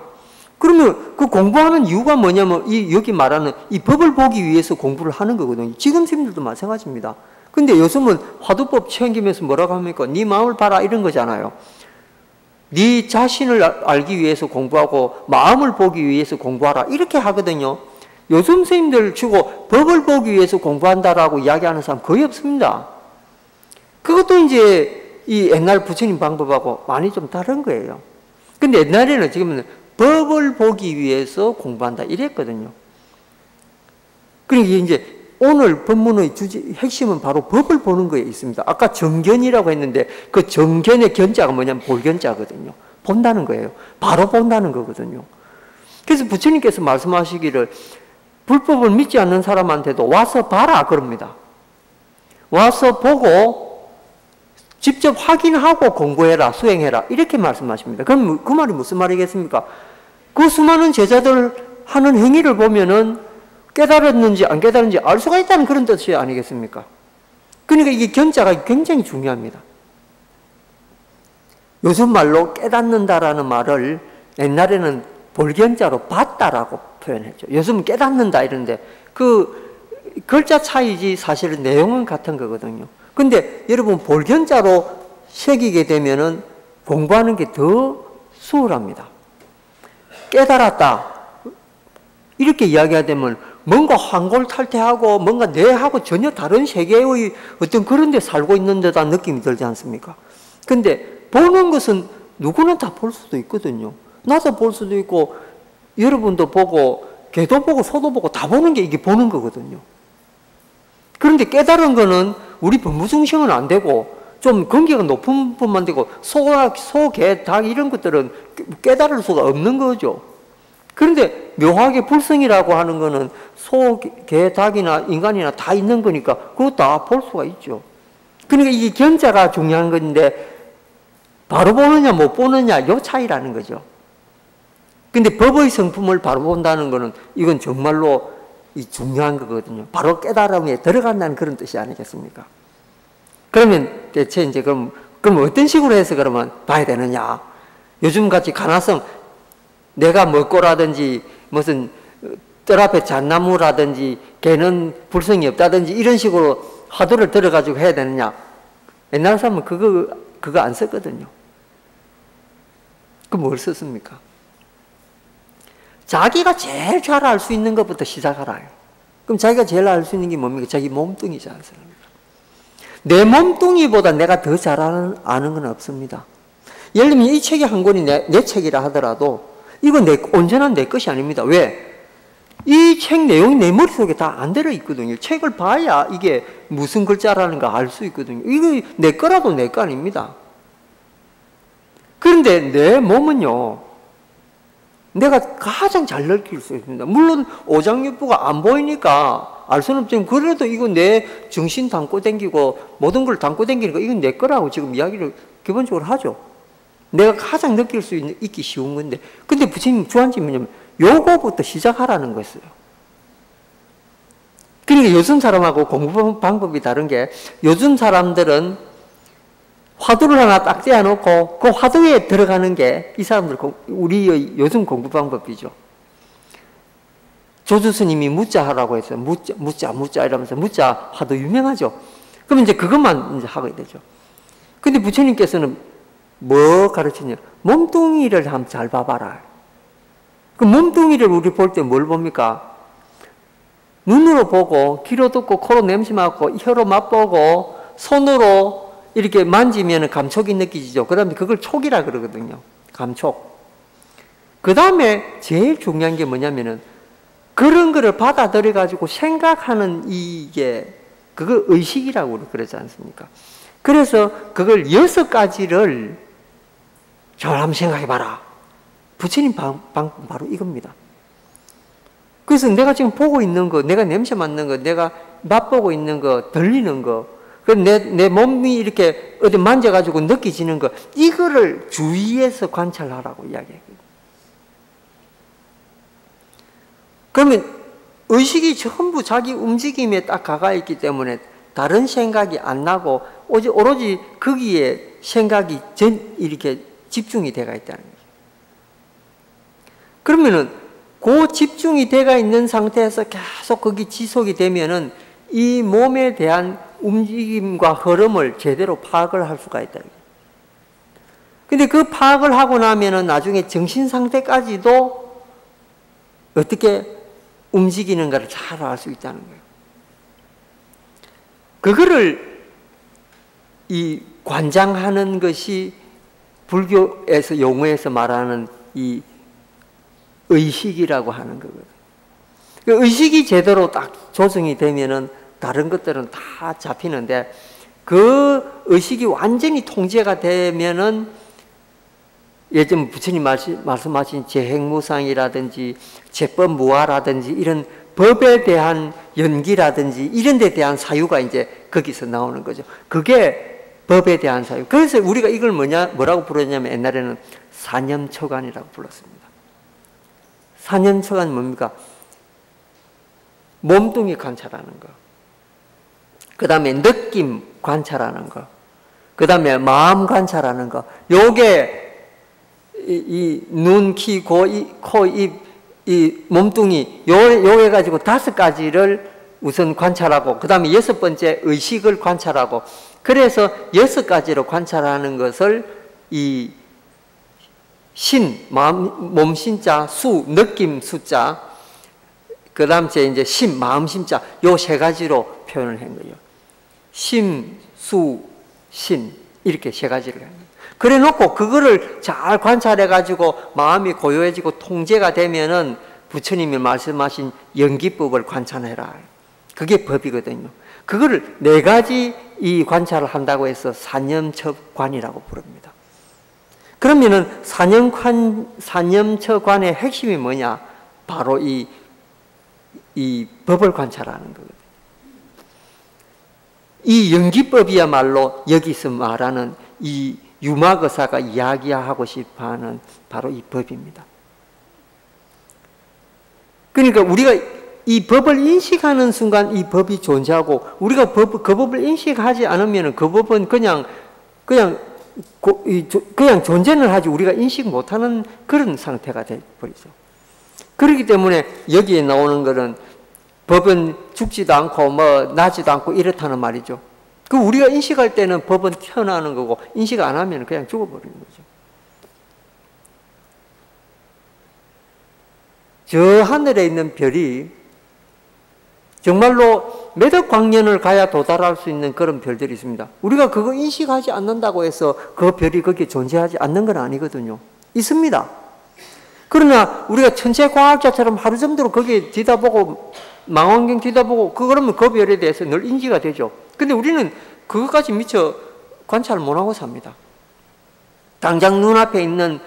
그러면 그 공부하는 이유가 뭐냐면, 여기 말하는 이 법을 보기 위해서 공부를 하는 거거든요. 지금 스님들도 마찬가지입니다. 근데 요즘은 화두법 챙기면서 뭐라고 합니까? 네 마음을 봐라, 이런 거잖아요. 네 자신을 알기 위해서 공부하고 마음을 보기 위해서 공부하라, 이렇게 하거든요. 요즘 스님들 치고 법을 보기 위해서 공부한다라고 이야기하는 사람 거의 없습니다. 그것도 이제 이 옛날 부처님 방법하고 많이 좀 다른 거예요. 근데 옛날에는 지금은 법을 보기 위해서 공부한다 이랬거든요. 그러니까 이제 오늘 법문의 핵심은 바로 법을 보는 거에 있습니다. 아까 정견이라고 했는데 그 정견의 견자가 뭐냐면 볼견자거든요. 본다는 거예요. 바로 본다는 거거든요. 그래서 부처님께서 말씀하시기를 불법을 믿지 않는 사람한테도 와서 봐라 그럽니다. 와서 보고 직접 확인하고 공부해라, 수행해라, 이렇게 말씀하십니다. 그럼 그 말이 무슨 말이겠습니까? 그 수많은 제자들 하는 행위를 보면은 깨달았는지 안 깨달았는지 알 수가 있다는 그런 뜻이 아니겠습니까? 그러니까 이게 견자가 굉장히 중요합니다. 요즘 말로 깨닫는다라는 말을 옛날에는 볼견자로 봤다라고 표현했죠. 요즘은 깨닫는다 이런데 그 글자 차이지 사실은 내용은 같은 거거든요. 근데 여러분 볼견자로 새기게 되면은 공부하는 게 더 수월합니다. 깨달았다 이렇게 이야기하되면 뭔가 환골탈태하고 뭔가 내하고 전혀 다른 세계의 어떤 그런 데 살고 있는 듯한 느낌이 들지 않습니까? 근데 보는 것은 누구나 다 볼 수도 있거든요. 나도 볼 수도 있고 여러분도 보고 개도 보고 소도 보고 다 보는 게 이게 보는 거거든요. 그런데 깨달은 거는 우리 법무중심은 안 되고 좀 경계가 높은 분만 되고 소, 개, 닭 이런 것들은 깨달을 수가 없는 거죠. 그런데 묘하게 불성이라고 하는 거는 소, 개, 닭이나 인간이나 다 있는 거니까 그거 다 볼 수가 있죠. 그러니까 이게 견자가 중요한 건데 바로 보느냐 못 보느냐 이 차이라는 거죠. 근데 법의 성품을 바로 본다는 거는 이건 정말로 중요한 거거든요. 바로 깨달음에 들어간다는 그런 뜻이 아니겠습니까? 그러면 대체 이제 그럼 어떤 식으로 해서 그러면 봐야 되느냐? 요즘같이 가나성 내가 먹고라든지 무슨 뜰 앞에 잣나무라든지 개는 불성이 없다든지 이런 식으로 화두를 들어가지고 해야 되느냐? 옛날 사람은 그거 안 썼거든요. 그 뭘 썼습니까? 자기가 제일 잘 알 수 있는 것부터 시작하라. 그럼 자기가 제일 알 수 있는 게 뭡니까? 자기 몸뚱이지 않습니까? 내 몸뚱이보다 내가 더 잘 아는 건 없습니다. 예를 들면 이 책이 한 권이 내 책이라 하더라도 이건 온전한 내 것이 아닙니다. 왜? 이 책 내용이 내 머릿속에 다 안 들어있거든요. 책을 봐야 이게 무슨 글자라는 거 알 수 있거든요. 이거 내 거라도 내 거 아닙니다. 그런데 내 몸은요, 내가 가장 잘 느낄 수 있습니다. 물론 오장육부가 안 보이니까 알 수는 없지만 그래도 이거 내 정신 담고 댕기고 모든 걸 담고 댕기니까 이건 내 거라고 지금 이야기를 기본적으로 하죠. 내가 가장 느낄 수 있기 쉬운 건데, 근데 부처님 주한점이 뭐냐면 요거부터 시작하라는 거였어요. 그러니까 요즘 사람하고 공부 방법이 다른 게, 요즘 사람들은 화두를 하나 딱 떼어놓고 그 화두에 들어가는 게 이 사람들 우리의 요즘 공부 방법이죠. 조주 스님이 무자 하라고 했어요. 무자 이러면서 무자 화두 유명하죠. 그럼 이제 그것만 이제 하게 되죠. 근데 부처님께서는 뭐 가르치냐? 몸뚱이를 한번 잘 봐봐라. 그 몸뚱이를 우리 볼 때 뭘 봅니까? 눈으로 보고, 귀로 듣고, 코로 냄새 맡고, 혀로 맛보고, 손으로 이렇게 만지면 감촉이 느껴지죠. 그 다음에 그걸 촉이라 그러거든요. 감촉. 그 다음에 제일 중요한 게 뭐냐면은 그런 거를 받아들여가지고 생각하는 이게 그걸 의식이라고 그러지 않습니까? 그래서 그걸 6가지를 잘 한번 생각해봐라. 부처님 방법 바로 이겁니다. 그래서 내가 지금 보고 있는 거, 내가 냄새 맡는 거, 내가 맛보고 있는 거, 들리는 거, 내 몸이 이렇게 어디 만져가지고 느껴지는 거, 이거를 주위에서 관찰하라고 이야기해요. 그러면 의식이 전부 자기 움직임에 딱 가가 있기 때문에 다른 생각이 안 나고 오로지 거기에 생각이 이렇게 집중이 돼가 있다는 거예요. 그러면은 그 집중이 돼가 있는 상태에서 계속 거기 지속이 되면은 이 몸에 대한 움직임과 흐름을 제대로 파악을 할 수가 있다. 근데 그 파악을 하고 나면은 나중에 정신 상태까지도 어떻게 움직이는가를 잘 알 수 있다는 거예요. 그거를 이 관장하는 것이 불교에서 용어에서 말하는 이 의식이라고 하는 거거든요. 의식이 제대로 딱 조정이 되면은 다른 것들은 다 잡히는데 그 의식이 완전히 통제가 되면은 예전 부처님 말씀하신 재행무상이라든지 제법무화라든지 이런 법에 대한 연기라든지 이런 데 대한 사유가 이제 거기서 나오는 거죠. 그게 법에 대한 사유. 그래서 우리가 이걸 뭐라고 부르냐면 옛날에는 사념처관이라고 불렀습니다. 사념처관이 뭡니까? 몸뚱이 관찰하는 거. 그 다음에 느낌 관찰하는 거. 그 다음에 마음 관찰하는 거. 요게 이 눈, 귀, 코, 입, 이 몸뚱이 요게 가지고 5가지를 우선 관찰하고 그 다음에 6번째 의식을 관찰하고 그래서 6가지로 관찰하는 것을 이 신, 마음, 몸신자, 수, 느낌 숫자 그 다음 이제 심, 마음, 심자 요 3가지로 표현을 한 거예요. 심, 수, 신 이렇게 3가지를 한 거예요. 그래 놓고 그거를 잘 관찰해 가지고 마음이 고요해지고 통제가 되면은 부처님이 말씀하신 연기법을 관찰해라. 그게 법이거든요. 그거를 4가지 이 관찰을 한다고 해서 사념처관이라고 부릅니다. 그러면은 사념처관의 핵심이 뭐냐? 바로 이 법을 관찰하는 거거든요. 이 연기법이야말로 여기서 말하는 이 유마거사가 이야기하고 싶어하는 바로 이 법입니다. 그러니까 우리가 이 법을 인식하는 순간 이 법이 존재하고 우리가 그 법을 인식하지 않으면 그 법은 그냥 존재는 하지 우리가 인식 못하는 그런 상태가 되어버리죠. 그렇기 때문에 여기에 나오는 것은 법은 죽지도 않고 나지도 않고 이렇다는 말이죠. 그 우리가 인식할 때는 법은 태어나는 거고 인식 안 하면 그냥 죽어버리는 거죠. 저 하늘에 있는 별이 정말로 몇억 광년을 가야 도달할 수 있는 그런 별들이 있습니다. 우리가 그거 인식하지 않는다고 해서 그 별이 거기에 존재하지 않는 건 아니거든요. 있습니다. 그러나 우리가 천체 과학자처럼 하루 정도로 거기에 뒤다보고 망원경 뒤다보고 그러면 그 별에 대해서 늘 인지가 되죠. 근데 우리는 그것까지 미처 관찰을 못하고 삽니다. 당장 눈앞에 있는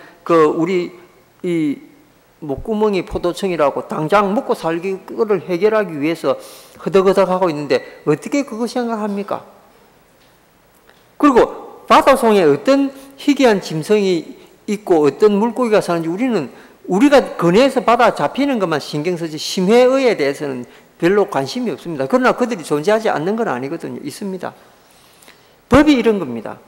우리 이 목구멍이 포도청이라고 당장 먹고 살기를 해결하기 위해서 허덕허덕하고 있는데 어떻게 그거 생각합니까? 그리고 바다속에 어떤 희귀한 짐승이 있고 어떤 물고기가 사는지 우리가 근해에서 바다 잡히는 것만 신경 쓰지 심해의에 대해서는 별로 관심이 없습니다. 그러나 그들이 존재하지 않는 건 아니거든요. 있습니다. 법이 이런 겁니다.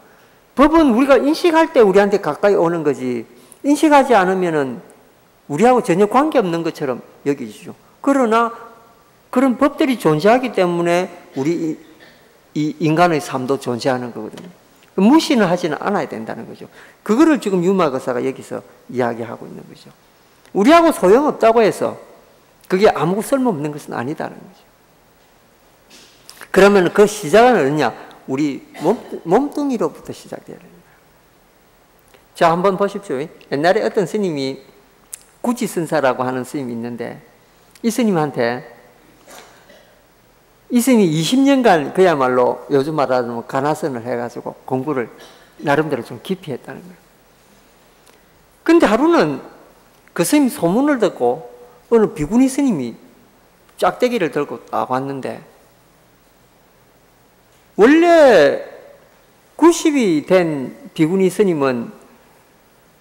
법은 우리가 인식할 때 우리한테 가까이 오는 거지 인식하지 않으면은 우리하고 전혀 관계없는 것처럼 여기지죠. 그러나 그런 법들이 존재하기 때문에 우리 이 인간의 삶도 존재하는 거거든요. 무시는 하지는 않아야 된다는 거죠. 그거를 지금 유마거사가 여기서 이야기하고 있는 거죠. 우리하고 소용없다고 해서 그게 아무 쓸모없는 것은 아니다는 거죠. 그러면 그 시작은 어디냐? 우리 몸뚱이로부터 시작돼야 됩니다. 자, 한번 보십시오. 옛날에 어떤 스님이 구지선사라고 하는 스님이 있는데, 이 스님이 20년간 그야말로 요즘 말하자면 가나선을 해가지고 공부를 나름대로 좀 깊이 했다는 거예요. 근데 하루는 그 스님 소문을 듣고 어느 비구니 스님이 짝대기를 들고 딱 왔는데, 원래 90이 된 비구니 스님은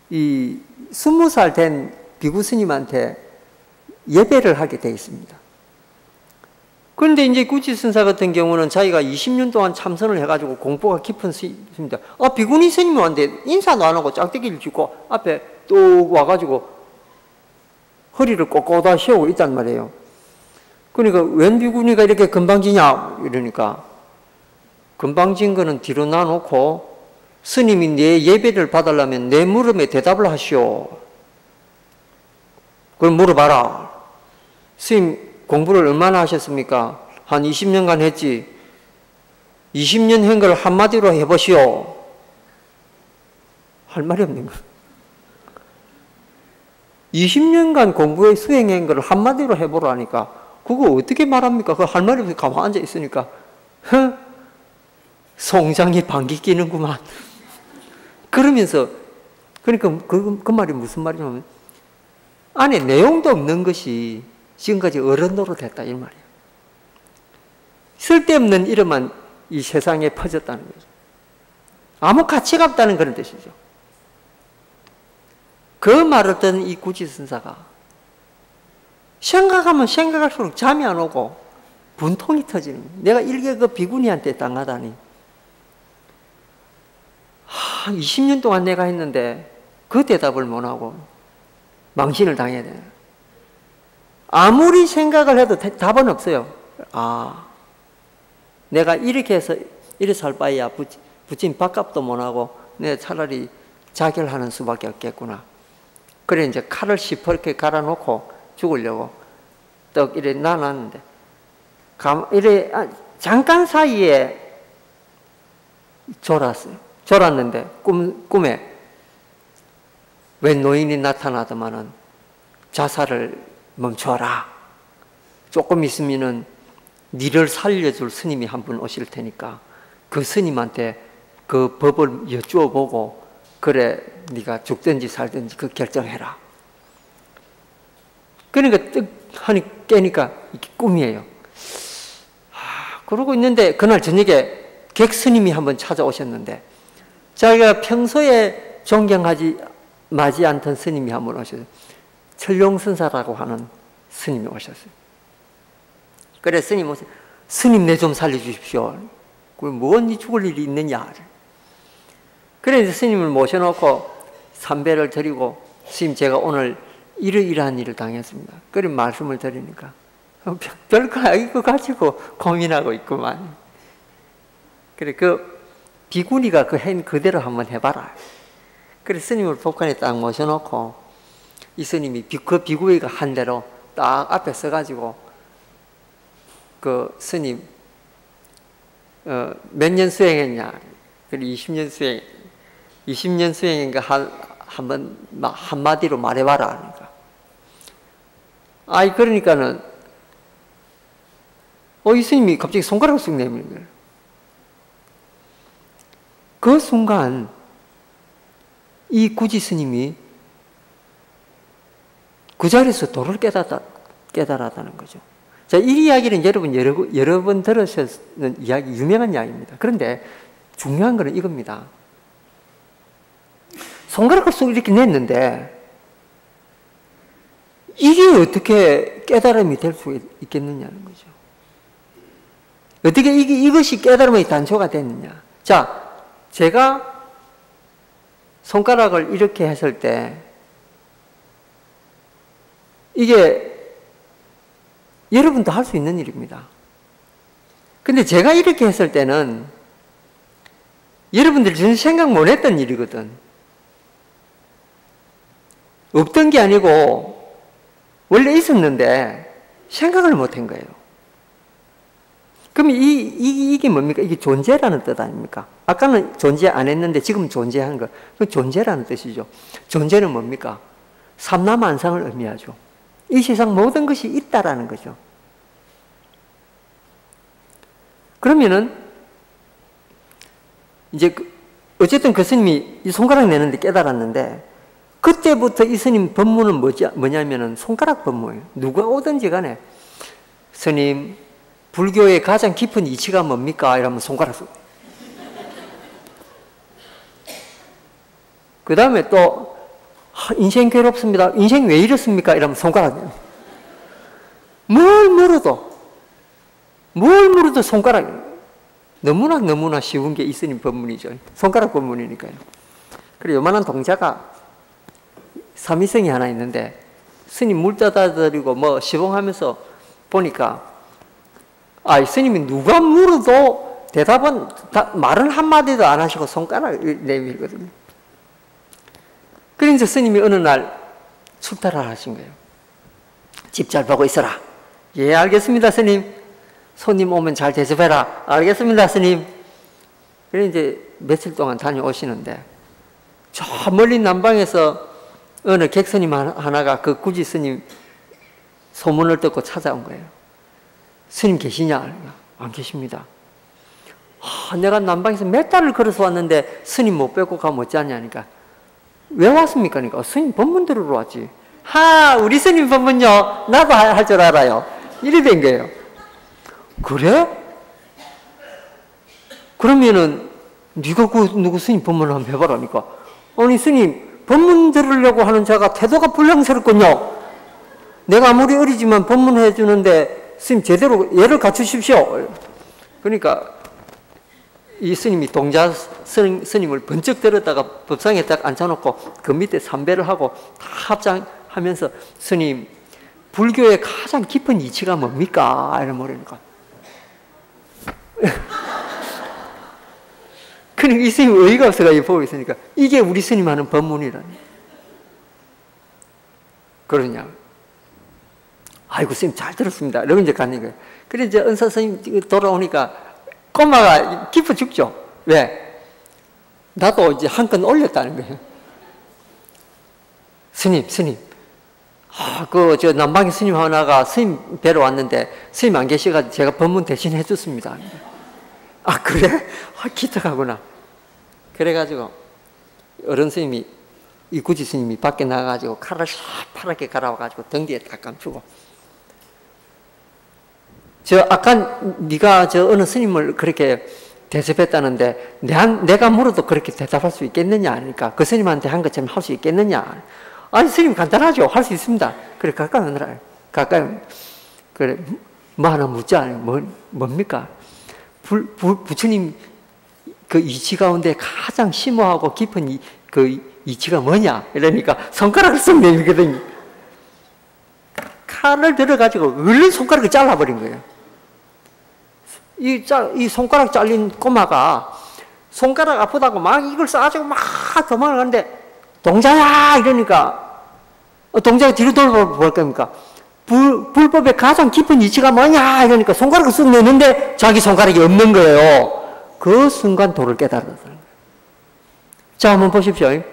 이 20살 된 비구 스님한테 예배를 하게 되어 있습니다. 그런데 이제 구지선사 같은 경우는 자기가 20년 동안 참선을 해가지고 공부가 깊은 스님입니다. 비구니 스님이 왔는데 인사도 안 하고 짝대기를 쥐고 앞에 뚝 와가지고 허리를 꼿꼿하게 세우고 있단 말이에요. 그러니까 웬 비구니가 이렇게 금방지냐 이러니까, 금방진 거는 뒤로 놔놓고 스님이 내 예배를 받으려면 내 물음에 대답을 하시오. 그럼 물어봐라. 스님 공부를 얼마나 하셨습니까? 한 20년간 했지. 20년 한 걸 한마디로 해보시오. 할 말이 없는 거예요. 20년간 공부에 수행한 걸 한마디로 해보라니까 그거 어떻게 말합니까? 그거 할 말이 없이 가만히 앉아 있으니까 송장이 방귀 끼는구만. 그러면서, 그러니까 그 말이 무슨 말이냐면, 안에 내용도 없는 것이 지금까지 어른 노릇했다 이 말이에요. 쓸데없는 이름만 이 세상에 퍼졌다는 거죠. 아무 가치가 없다는 그런 뜻이죠. 그 말을 듣는 이 구지선사가 생각하면 생각할수록 잠이 안 오고 분통이 터지는 거예요. 내가 일개 그 비구니한테 당하다니. 20년 동안 내가 했는데 그 대답을 못하고 망신을 당해야 되나. 아무리 생각을 해도 답은 없어요. 내가 이렇게 해서 이래서 할 바에야 부친 밥값도 못하고 내가 차라리 자결하는 수밖에 없겠구나. 그래 이제 칼을 시퍼렇게 갈아놓고 죽으려고 떡 이래 놔놨는데, 이래 잠깐 사이에 졸았는데 꿈에 웬 노인이 나타나더만은 자살을 멈춰라. 조금 있으면은 니를 살려줄 스님이 한 분 오실 테니까 그 스님한테 그 법을 여쭈어보고 그래 네가 죽든지 살든지 그 결정해라. 그러니까 떡 하니 깨니까 이게 꿈이에요. 그러고 있는데 그날 저녁에 객스님이 한번 찾아오셨는데, 자기가 평소에 존경하지 않던 스님이 한번 오셨어요. 철룡선사라고 하는 스님이 오셨어요. 그래 스님 오세요. 스님 내 좀 살려주십시오. 뭔 죽을 일이 있느냐. 그래 이제 스님을 모셔놓고 삼배를 드리고, 스님 제가 오늘 이러이러한 일을 당했습니다. 그래 말씀을 드리니까 별거 이거 가지고 고민하고 있구만. 그래 그 비구니가 그 한 그대로 한번 해봐라. 그래 스님을 법관에 딱 모셔놓고 이 스님이 그 비구니가 한 대로 딱 앞에 서가지고 그 스님 몇 년 수행했냐. 그래 20년 수행인가 한번 한마디로 말해봐라. 그러니까는 이 스님이 갑자기 손가락을 쑥 내미는 거예요. 그 순간 이 구지 스님이 그 자리에서 도를 깨달았다는 거죠. 자, 이 이야기는 여러분 여러 번 들으셨는 이야기, 유명한 이야기입니다. 그런데 중요한 것은 이겁니다. 손가락을 쑥 이렇게 냈는데 이게 어떻게 깨달음이 될 수 있겠느냐는 거죠. 어떻게 이것이 깨달음의 단초가 됐느냐. 자, 제가 손가락을 이렇게 했을 때 이게 여러분도 할 수 있는 일입니다. 근데 제가 이렇게 했을 때는 여러분들이 전혀 생각 못 했던 일이거든. 없던 게 아니고 원래 있었는데 생각을 못한 거예요. 그럼 이게 뭡니까? 이게 존재라는 뜻 아닙니까? 아까는 존재 안 했는데 지금 존재한 거. 그 존재라는 뜻이죠. 존재는 뭡니까? 삼라만상을 의미하죠. 이 세상 모든 것이 있다라는 거죠. 그러면은 이제 어쨌든 그 스님이 이 손가락 내는데 깨달았는데 그때부터 이 스님 법문은 뭐냐면은 손가락 법문이에요. 누가 오든지 간에 스님 불교의 가장 깊은 이치가 뭡니까? 이러면 손가락 쏘. 그 다음에 또 인생 괴롭습니다. 인생 왜 이렇습니까? 이러면 손가락. 뭘 물어도 손가락. 너무나 쉬운 게 이 스님 법문이죠. 손가락 법문이니까요. 그리고 요만한 동자가 삼위성이 하나 있는데 스님 물 떠다 드리고 뭐 시봉하면서 보니까 이 스님이 누가 물어도 대답은 말은 한마디도 안 하시고 손가락 내밀거든요. 그래서 스님이 어느 날 출타를 하신 거예요. 집 잘 보고 있어라. 예, 알겠습니다, 스님. 손님 오면 잘 대접해라. 알겠습니다, 스님. 그래 이제 며칠 동안 다녀오시는데 저 멀리 남방에서 어느 객스님 하나가 그 구지 스님 소문을 듣고 찾아온 거예요. 스님 계시냐? 안 계십니다. 내가 남방에서 몇 달을 걸어서 왔는데 스님 못 뵙고 가면 어쩌냐니까. 왜 왔습니까? 그러니까 스님 법문 들으러 왔지. 우리 스님 법문요 나도 할 줄 알아요. 이래 된 거예요. 그래? 그러면은 네가 누구 스님 법문을 한번 해봐라니까. 아니 스님 법문 들으려고 하는 자가 태도가 불량스럽군요. 내가 아무리 어리지만 법문해 주는데 스님 제대로 예를 갖추십시오. 그러니까 이 스님이 동자 스님을 번쩍 들었다가 법상에 딱 앉혀놓고 그 밑에 삼배를 하고 다 합장하면서 스님 불교의 가장 깊은 이치가 뭡니까? 이런 말이니까. 그러니까 이 스님 의의가 없어가지고 보고 있으니까 이게 우리 스님 하는 법문이라니. 그러냐. 아이고 스님 잘 들었습니다. 이러고 이제 가는 거예요. 그래 이제 은사 스님 돌아오니까 꼬마가 기뻐 죽죠. 왜? 나도 이제 한 건 올렸다는 거예요. 스님. 저 남방의 스님 하나가 스님 뵈러 왔는데 스님 안 계셔가지고 제가 법문 대신 해줬습니다. 그래? 기특하구나. 그래가지고 어른 스님이 이 구지 스님이 밖에 나가가지고 칼을 파랗게 갈아와가지고 등 뒤에 딱 감추고 아까 네가 어느 스님을 그렇게 대접했다는데 내가 물어도 그렇게 대답할 수 있겠느냐 하니까 그 스님한테 한 것처럼 할 수 있겠느냐. 아니 스님 간단하죠. 할 수 있습니다. 그래 가까이 오느라 가까이 그래 뭐 하나 묻자. 뭡니까? 부처님 그 이치 가운데 가장 심오하고 깊은 그 이치가 뭐냐? 이러니까 손가락을 쓱 내밀거든요. 칼을 들어가지고 얼른 손가락을 잘라버린 거예요. 이 손가락 잘린 꼬마가 손가락 아프다고 막 이걸 쏴가지고 막 도망을 가는데 동자야! 이러니까 동자가 뒤로 돌아볼 겁니까? 불법의 가장 깊은 이치가 뭐냐? 이러니까 손가락을 쑥 내는데 자기 손가락이 없는 거예요. 그 순간 도를 깨달았다는 거예요. 자, 한번 보십시오.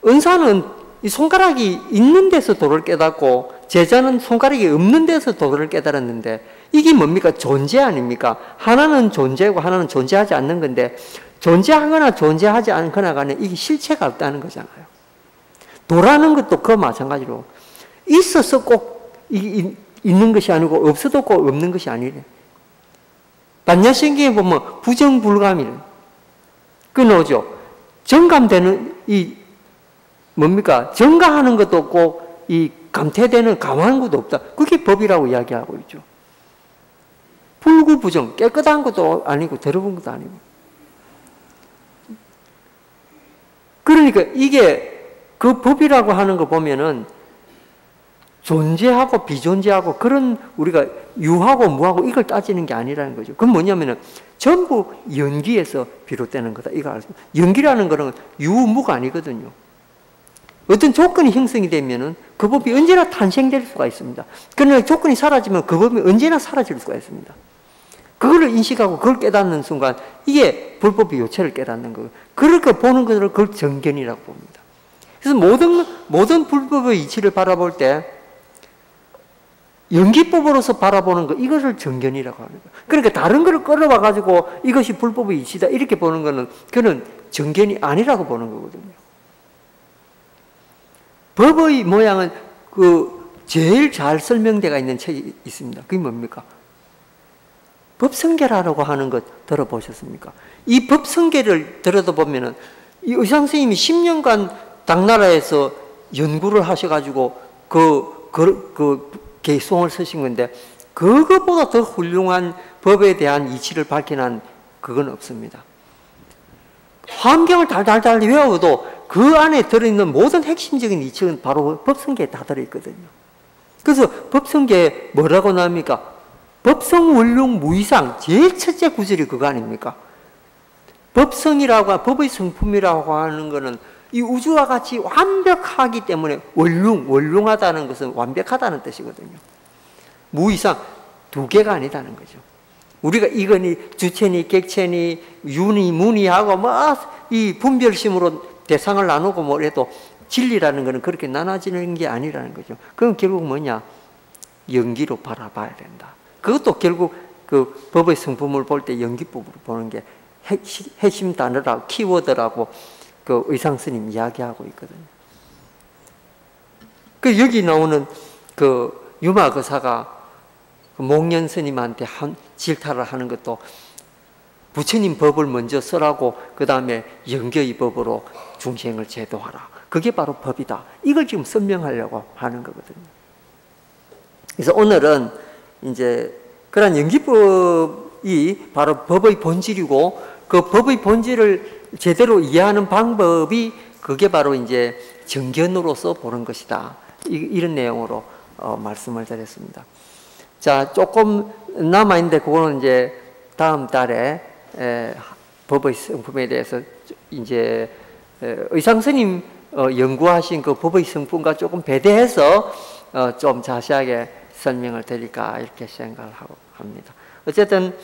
은사는 이 손가락이 있는 데서 도를 깨닫고 제자는 손가락이 없는 데서 도를 깨달았는데 이게 뭡니까? 존재 아닙니까? 하나는 존재고 하나는 존재하지 않는 건데 존재하거나 존재하지 않거나 간에 이게 실체가 없다는 거잖아요. 도라는 것도 그 마찬가지로 있어서 꼭 있는 것이 아니고 없어도 꼭 없는 것이 아니래. 반야신경에 보면 부정불감이래. 그 나오죠. 정감되는 뭡니까? 정가하는 것도 없고 이 감퇴되는 감하는 것도 없다. 그게 법이라고 이야기하고 있죠. 불구부정 깨끗한 것도 아니고 더러운 것도 아니고. 그러니까 이게 그 법이라고 하는 거 보면은 존재하고 비존재하고 그런 우리가 유하고 무하고 이걸 따지는 게 아니라는 거죠. 그건 뭐냐면은 전부 연기에서 비롯되는 거다. 이거 알았습니다. 연기라는 거는 유무가 아니거든요. 어떤 조건이 형성이 되면은 그 법이 언제나 탄생될 수가 있습니다. 그러나 조건이 사라지면 그 법이 언제나 사라질 수가 있습니다. 그거를 인식하고 그걸 깨닫는 순간 이게 불법의 요체를 깨닫는 거예요. 그렇게 보는 것을 그걸 정견이라고 봅니다. 그래서 모든 불법의 이치를 바라볼 때 연기법으로서 바라보는 것, 이것을 정견이라고 하는 거예요. 그러니까 다른 거를 끌어와 가지고 이것이 불법의 이치다 이렇게 보는 거는 그는 정견이 아니라고 보는 거거든요. 법의 모양은 제일 잘 설명되어 있는 책이 있습니다. 그게 뭡니까? 법성계라고 하는 것 들어보셨습니까? 이 법성계를 들여다보면은 이 의상 선생님이 10년간 당나라에서 연구를 하셔가지고 개송을 쓰신 건데 그것보다 더 훌륭한 법에 대한 이치를 밝혀낸 그건 없습니다. 환경을 달달달 외워도 그 안에 들어있는 모든 핵심적인 이치는 바로 법성계에 다 들어있거든요. 그래서 법성계에 뭐라고 나옵니까? 법성원룡 무이상 제일 첫째 구절이 그거 아닙니까? 법성이라고 법의 성품이라고 하는 것은 이 우주와 같이 완벽하기 때문에 원룡하다는 것은 완벽하다는 뜻이거든요. 무이상 두 개가 아니다는 거죠. 우리가 이거니 주체니 객체니 유니 무니하고 이 분별심으로 대상을 나누고 뭐래도 진리라는 것은 그렇게 나눠지는 게 아니라는 거죠. 그건 결국 뭐냐? 연기로 바라봐야 된다. 그것도 결국 그 법의 성품을 볼 때 연기법으로 보는 게 핵심 단어라고 키워드라고 그 의상 스님 이야기하고 있거든요. 그 여기 나오는 그 유마 거사가 그 목련 스님한테 질타를 하는 것도 부처님 법을 먼저 쓰라고 그 다음에 연교의 법으로 중생을 제도하라. 그게 바로 법이다. 이걸 지금 설명하려고 하는 거거든요. 그래서 오늘은 이제 그런 연기법이 바로 법의 본질이고 그 법의 본질을 제대로 이해하는 방법이 그게 바로 이제 정견으로서 보는 것이다. 이런 내용으로 말씀을 드렸습니다. 자, 조금 남아있는데 그거는 이제 다음 달에 법의 성품에 대해서 이제 의상 스님 연구하신 그 법의 성품과 조금 배대해서 좀 자세하게 설명을 드릴까 이렇게 생각을 하고 합니다. 어쨌든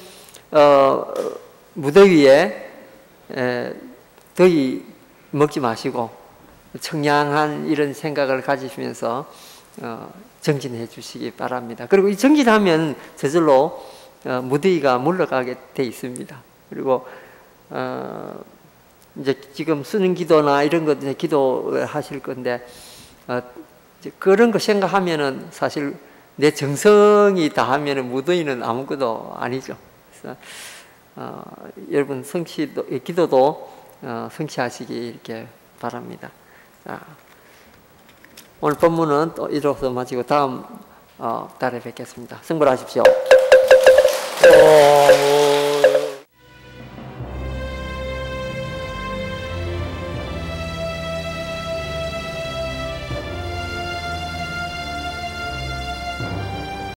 무더위에 더위 먹지 마시고 청량한 이런 생각을 가지시면서 정진해 주시기 바랍니다. 그리고 이 정진하면 저절로 무더위가 물러가게 돼 있습니다. 그리고 이제 지금 쓰는 기도나 이런 것 기도하실 건데 그런 거 생각하면은 사실 내 정성이 다하면은 무더위는 아무것도 아니죠. 그래서 여러분 기도도 성취하시기 이렇게 바랍니다. 자, 오늘 본문은 또 이로써 마치고 다음 달에 뵙겠습니다. 승불하십시오.